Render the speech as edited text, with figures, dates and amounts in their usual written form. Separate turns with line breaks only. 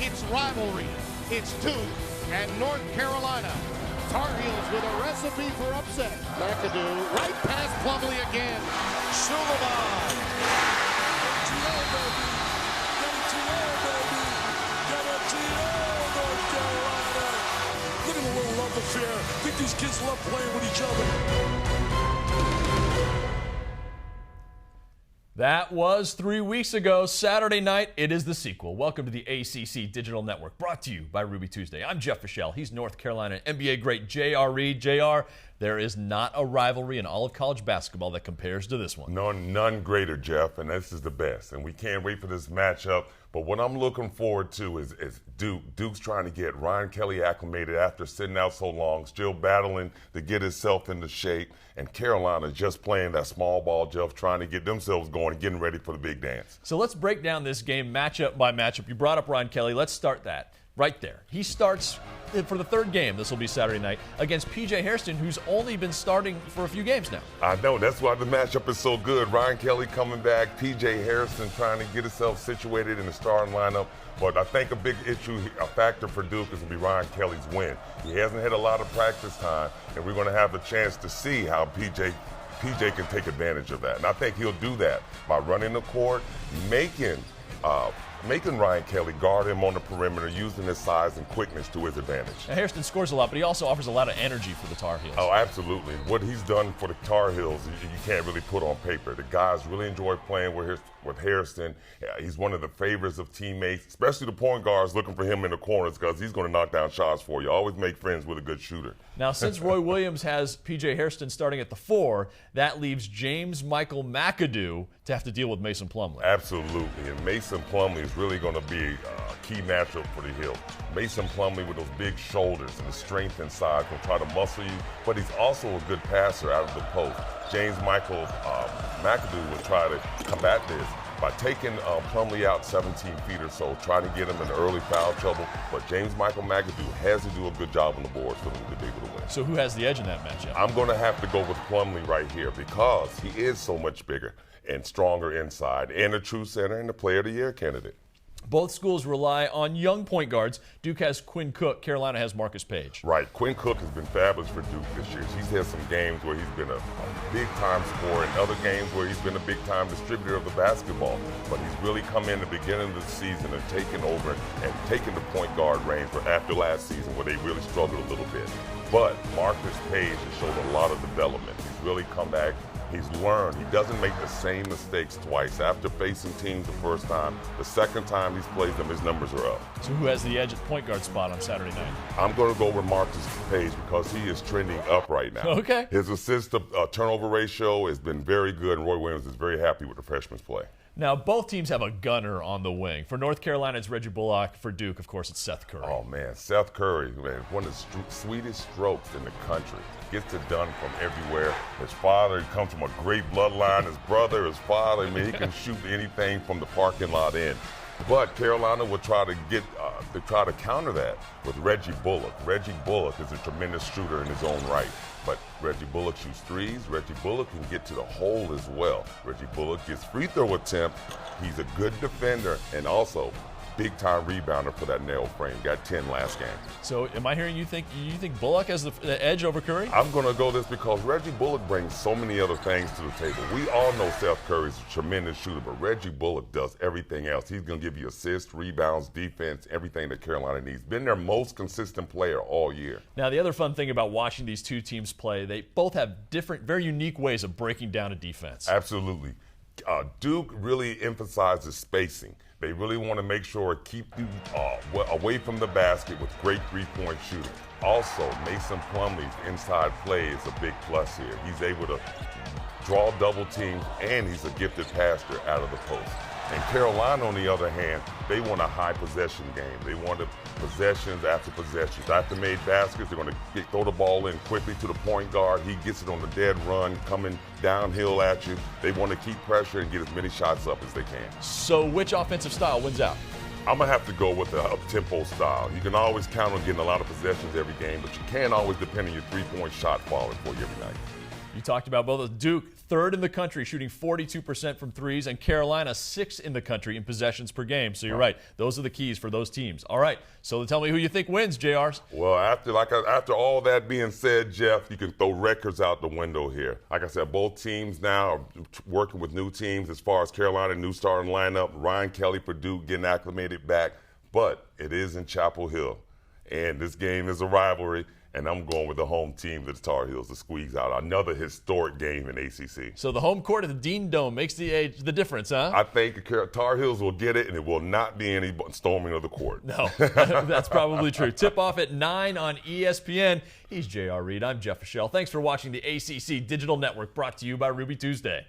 It's rivalry. It's Duke and North Carolina. Tar Heels with a recipe for upset. McAdoo right past Plumlee again. Suleiman.
Look at the little love affair. I think these kids love playing with each other.
That was 3 weeks ago. Saturday night, it is the sequel. Welcome to the ACC Digital Network, brought to you by Ruby Tuesday. I'm Jeff Fischel. He's North Carolina NBA great JR Reid. JR, there is not a rivalry in all of college basketball that compares to this one.
None greater, Jeff, and this is the best. And we can't wait for this matchup. But what I'm looking forward to is Duke. Duke's trying to get Ryan Kelly acclimated after sitting out so long, still battling to get himself into shape. And Carolina just playing that small ball, Jeff, trying to get themselves going and getting ready for the big dance.
So let's break down this game matchup by matchup. You brought up Ryan Kelly. Let's start that right there. He starts for the third game. This will be Saturday night against P.J. Hairston, who's only been starting for a few games now.
I know. That's why the matchup is so good. Ryan Kelly coming back, P.J. Hairston trying to get himself situated in the starting lineup. But I think a big issue, a factor for Duke is going to be Ryan Kelly's win. He hasn't had a lot of practice time, and we're going to have a chance to see how PJ can take advantage of that. And I think he'll do that by running the court, making Ryan Kelly guard him on the perimeter, using his size and quickness to his advantage.
Now, Hairston scores a lot, but he also offers a lot of energy for the Tar Heels.
Oh, absolutely. What he's done for the Tar Heels, you can't really put on paper. The guys really enjoy playing with Hairston. He's one of the favorites of teammates, especially the point guards looking for him in the corners because he's going to knock down shots for you. Always make friends with a good shooter.
Now, since Roy Williams has P.J. Hairston starting at the 4, that leaves James Michael McAdoo to have to deal with Mason Plumlee.
Absolutely, and Mason Plumlee is really going to be a key matchup for the Heels. Mason Plumlee with those big shoulders and the strength inside will try to muscle you, but he's also a good passer out of the post. James Michael McAdoo will try to combat this by taking Plumlee out 17 feet or so, trying to get him in early foul trouble. But James Michael McAdoo has to do a good job on the board for them to be able to win.
So who has the edge in that matchup?
I'm going to have to go with Plumlee right here because he is so much bigger and stronger inside and a true center and the Player of the Year candidate.
Both schools rely on young point guards. Duke has Quinn Cook. Carolina has Marcus Page.
Right. Quinn Cook has been fabulous for Duke this year. He's had some games where he's been a big-time scorer and other games where he's been a big-time distributor of the basketball. But he's really come in the beginning of the season and taken over and taken the point guard reins after last season where they really struggled a little bit. But Marcus Page has showed a lot of development. He's really come back. He's learned. He doesn't make the same mistakes twice. After facing teams the first time, the second time he's played them, his numbers are up.
So who has the edge at point guard spot on Saturday night?
I'm going to go with Marcus Page because he is trending up right now.
Okay.
His assist to turnover ratio has been very good, and Roy Williams is very happy with the freshman's play.
Now, both teams have a gunner on the wing. For North Carolina, it's Reggie Bullock. For Duke, of course, it's Seth Curry.
Oh, man. Seth Curry, man, one of the sweetest strokes in the country. Gets it done from everywhere. His father, he comes from a great bloodline. His brother, his father, I mean, he can shoot anything from the parking lot in. But Carolina will try to counter that with Reggie Bullock. Reggie Bullock is a tremendous shooter in his own right. But Reggie Bullock shoots threes. Reggie Bullock can get to the hole as well. Reggie Bullock gets free throw attempt. He's a good defender and also big-time rebounder for that nail frame. Got 10 last game.
So am I hearing you think Bullock has the edge over Curry?
I'm going to go this because Reggie Bullock brings so many other things to the table. We all know Seth Curry's a tremendous shooter, but Reggie Bullock does everything else. He's going to give you assists, rebounds, defense, everything that Carolina needs. Been their most consistent player all year.
Now, the other fun thing about watching these two teams play, they both have different, very unique ways of breaking down a defense.
Absolutely. Duke really emphasizes spacing. They really want to make sure keep you away from the basket with great three-point shooting. Also, Mason Plumlee's inside play is a big plus here. He's able to draw double teams, and he's a gifted passer out of the post. And Carolina, on the other hand, they want a high possession game. They want possessions after possessions. After made baskets, they're going to throw the ball in quickly to the point guard. He gets it on the dead run, coming downhill at you. They want to keep pressure and get as many shots up as they can.
So which offensive style wins out?
I'm going to have to go with a up-tempo style. You can always count on getting a lot of possessions every game, but you can't always depend on your three-point shot falling for you every night.
You talked about both of Duke, third in the country, shooting 42% from threes, and Carolina sixth in the country in possessions per game. So you're right. Those are the keys for those teams. All right. So tell me who you think wins, JRs.
Well, after all that being said, Jeff, you can throw records out the window here. Like I said, both teams now are working with new teams as far as Carolina, new starting lineup, Ryan Kelly, Purdue getting acclimated back. But it is in Chapel Hill, and this game is a rivalry. And I'm going with the home team, the Tar Heels, to squeeze out another historic game in ACC.
So the home court at the Dean Dome makes the difference, huh?
I think the Tar Heels will get it, and it will not be any storming of the court.
No, that's probably true. Tip-off at 9 on ESPN. He's JR Reid. I'm Jeff Fischel. Thanks for watching the ACC Digital Network, brought to you by Ruby Tuesday.